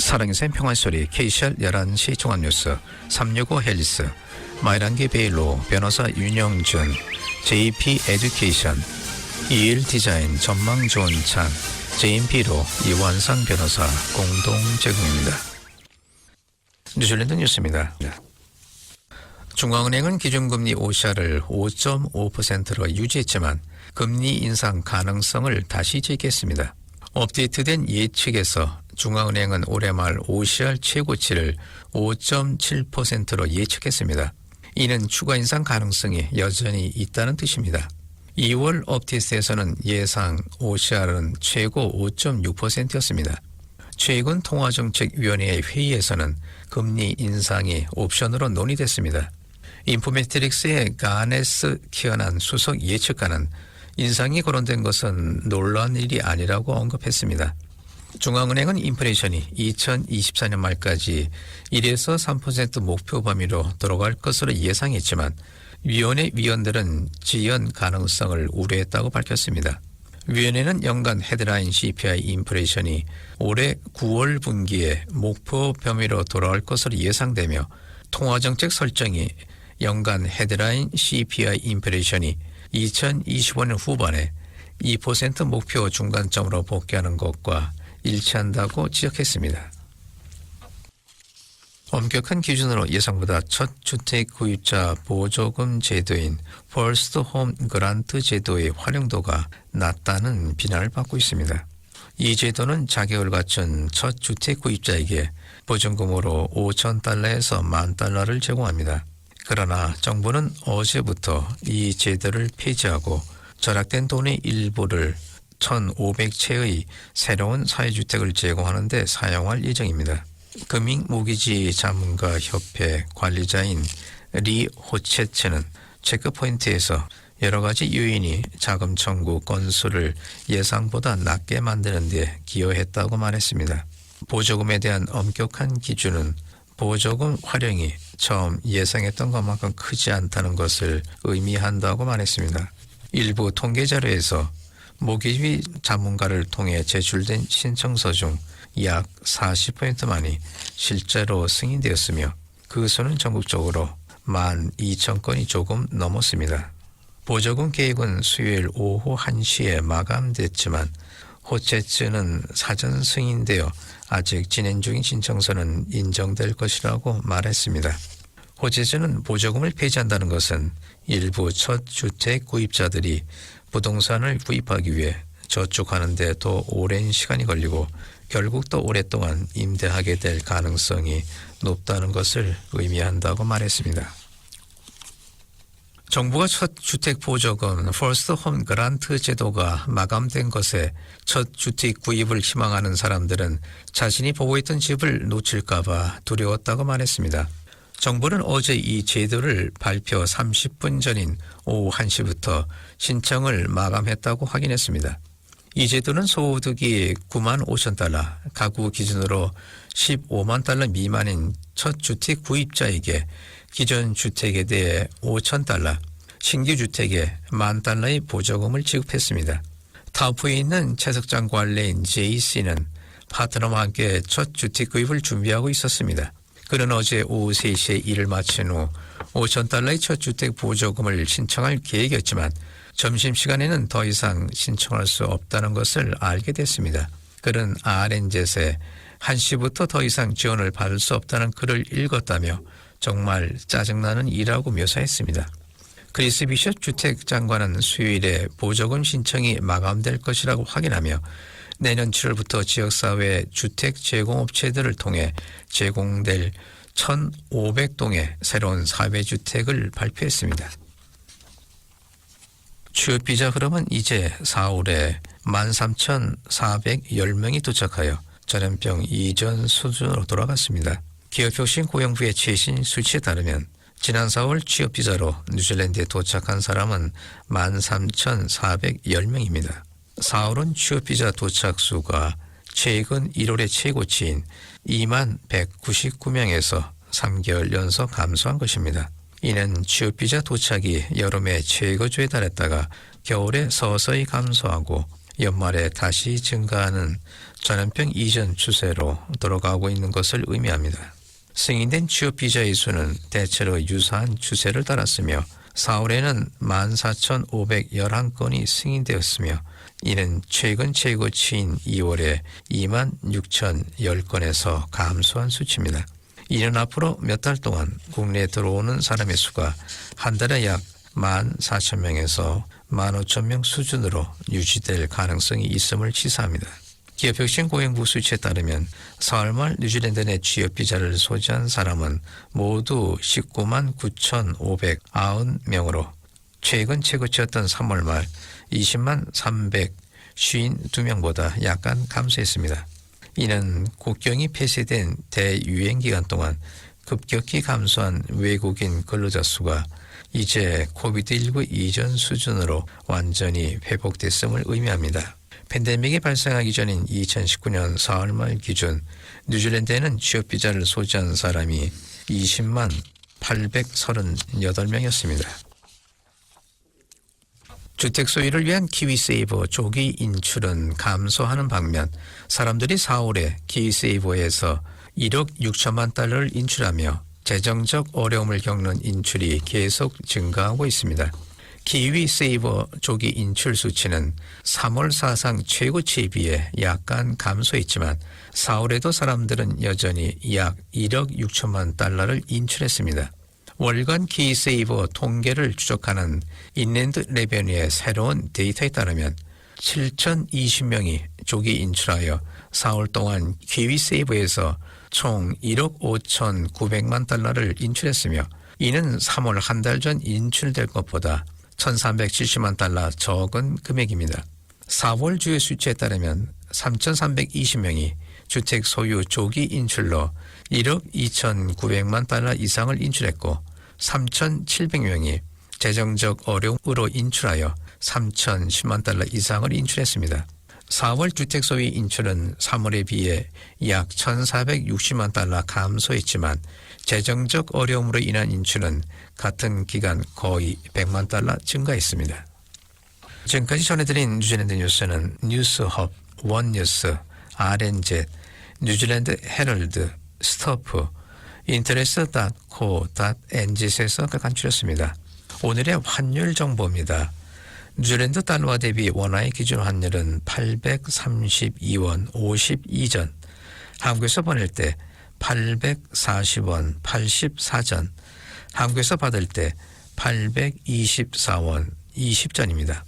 사랑의 평화소리 KCR 11시 종합뉴스 365 헬리스 마이란기 베일로 변호사 윤영준 JP 에듀케이션 21 디자인 전망 좋은 창 JMP로 이완상 변호사 공동 제공입니다. 뉴질랜드 뉴스입니다. 중앙은행은 기준금리 OCR을 5.5%로 유지했지만 금리 인상 가능성을 다시 제기했습니다. 업데이트된 예측에서 중앙은행은 올해 말 OCR 최고치를 5.7%로 예측했습니다. 이는 추가 인상 가능성이 여전히 있다는 뜻입니다. 2월 업데이트에서는 예상 OCR은 최고 5.6%였습니다. 최근 통화정책위원회의 회의에서는 금리 인상이 옵션으로 논의됐습니다. 인포메트릭스의 가네스 키어난 수석 예측가는 인상이 거론된 것은 놀라운 일이 아니라고 언급했습니다. 중앙은행은 인플레이션이 2024년 말까지 1에서 3% 목표 범위로 들어갈 것으로 예상했지만 위원회 위원들은 지연 가능성을 우려했다고 밝혔습니다. 위원회는 연간 헤드라인 CPI 인플레이션이 올해 9월 분기에 목표 범위로 돌아올 것으로 예상되며 통화정책 설정이 연간 헤드라인 CPI 인플레이션이 2025년 후반에 2% 목표 중간점으로 복귀하는 것과 일치한다고 지적했습니다. 엄격한 기준으로 예상보다 첫 주택 구입자 보조금 제도인 퍼스트 홈 그란트 제도의 활용도가 낮다는 비난을 받고 있습니다. 이 제도는 자격을 갖춘 첫 주택 구입자에게 보증금으로 $5,000에서 $10,000를 제공합니다. 그러나 정부는 어제부터 이 제도를 폐지하고 절약된 돈의 일부를 1,500채의 새로운 사회주택을 제공하는 데 사용할 예정입니다. 금융모기지 전문가 협회 관리자인 리 호체츠는 체크포인트에서 여러 가지 요인이 자금 청구 건수를 예상보다 낮게 만드는 데 기여했다고 말했습니다. 보조금에 대한 엄격한 기준은 보조금 활용이 처음 예상했던 것만큼 크지 않다는 것을 의미한다고 말했습니다. 일부 통계 자료에서 모기지 전문가를 통해 제출된 신청서 중 약 40%만이 실제로 승인되었으며 그 수는 전국적으로 12,000건이 조금 넘었습니다. 보조금 계획은 수요일 오후 1시에 마감됐지만 호체츠는 사전 승인되어 아직 진행 중인 신청서는 인정될 것이라고 말했습니다. 호체츠는 보조금을 폐지한다는 것은 일부 첫 주택 구입자들이 부동산을 구입하기 위해 저축하는 데 더 오랜 시간이 걸리고 결국 더 오랫동안 임대하게 될 가능성이 높다는 것을 의미한다고 말했습니다. 정부가 첫 주택 보조금 퍼스트 홈 그란트 제도가 마감된 것에 첫 주택 구입을 희망하는 사람들은 자신이 보고있던 집을 놓칠까 봐 두려웠다고 말했습니다. 정부는 어제 이 제도를 발표 30분 전인 오후 1시부터 신청을 마감했다고 확인했습니다. 이 제도는 소득이 $95,000, 가구 기준으로 $150,000 미만인 첫 주택 구입자에게 기존 주택에 대해 $5,000, 신규 주택에 $10,000의 보조금을 지급했습니다. 타우프에 있는 채석장 관리인 JC는 파트너와 함께 첫 주택 구입을 준비하고 있었습니다. 그는 어제 오후 3시에 일을 마친 후 $5,000의 첫 주택 보조금을 신청할 계획이었지만 점심시간에는 더 이상 신청할 수 없다는 것을 알게 됐습니다. 그는 RNZ에 1시부터 더 이상 지원을 받을 수 없다는 글을 읽었다며 정말 짜증나는 일이라고 묘사했습니다. 크리스 비숍 주택장관은 수요일에 보조금 신청이 마감될 것이라고 확인하며 내년 7월부터 지역사회 주택 제공업체들을 통해 제공될 1,500동의 새로운 사회주택을 발표했습니다. 취업비자 흐름은 이제 4월에 13,410명이 도착하여 전염병 이전 수준으로 돌아갔습니다. 기업혁신고용부의 최신 수치에 따르면 지난 4월 취업비자로 뉴질랜드에 도착한 사람은 13,410명입니다. 4월은 취업비자 도착 수가 최근 1월의 최고치인 21,199명에서 3개월 연속 감소한 것입니다. 이는 취업비자 도착이 여름에 최고조에 달했다가 겨울에 서서히 감소하고 연말에 다시 증가하는 전염병 이전 추세로 돌아가고 있는 것을 의미합니다. 승인된 취업 비자의 수는 대체로 유사한 추세를 따랐으며 4월에는 14,511건이 승인되었으며 이는 최근 최고치인 2월에 26,010건에서 감소한 수치입니다. 이는 앞으로 몇 달 동안 국내에 들어오는 사람의 수가 한 달에 약 14,000명에서 15,000명 수준으로 유지될 가능성이 있음을 시사합니다. 기업혁신 고용부 수치에 따르면 4월 말 뉴질랜드 내 취업 비자를 소지한 사람은 모두 19만 9,590명으로 최근 최고치였던 3월 말 20만 352명보다 약간 감소했습니다. 이는 국경이 폐쇄된 대유행 기간 동안 급격히 감소한 외국인 근로자 수가 이제 코비드19 이전 수준으로 완전히 회복됐음을 의미합니다. 팬데믹이 발생하기 전인 2019년 4월 말 기준 뉴질랜드에는 취업 비자를 소지한 사람이 20만 838명이었습니다. 주택 소유를 위한 키위세이버 조기 인출은 감소하는 반면 사람들이 4월에 키위세이버에서 1억 6천만 달러를 인출하며 재정적 어려움을 겪는 인출이 계속 증가하고 있습니다. 키위세이버 조기 인출 수치는 3월 사상 최고치에 비해 약간 감소했지만 4월에도 사람들은 여전히 약 1억 6천만 달러를 인출했습니다. 월간 키세이버 통계를 추적하는 인랜드 레베뉴의 새로운 데이터에 따르면 7,020명이 조기 인출하여 4월 동안 키위세이버에서 총 1억 5,900만 달러를 인출했으며 이는 3월 한 달 전 인출될 것보다 1,370만 달러 적은 금액입니다. 4월 주요 수치에 따르면 3,320명이 주택 소유 조기 인출로 1억 2,900만 달러 이상을 인출했고 3,700명이 재정적 어려움으로 인출하여 3,010만 달러 이상을 인출했습니다. 4월 주택 소유 인출은 3월에 비해 약 1,460만 달러 감소했지만 재정적 어려움으로 인한 인출은 같은 기간 거의 100만 달러 증가했습니다. 지금까지 전해드린 뉴질랜드 뉴스는 뉴스헙, 원뉴스, RNZ, 뉴질랜드 헤럴드, 스토프, 인터레스.co.nz에서 간추렸습니다. 오늘의 환율 정보입니다. 뉴질랜드 달러와 대비 원화의 기준 환율은 832원 52전, 한국에서 보낼 때 840원 84전, 한국에서 받을 때 824원 20전입니다.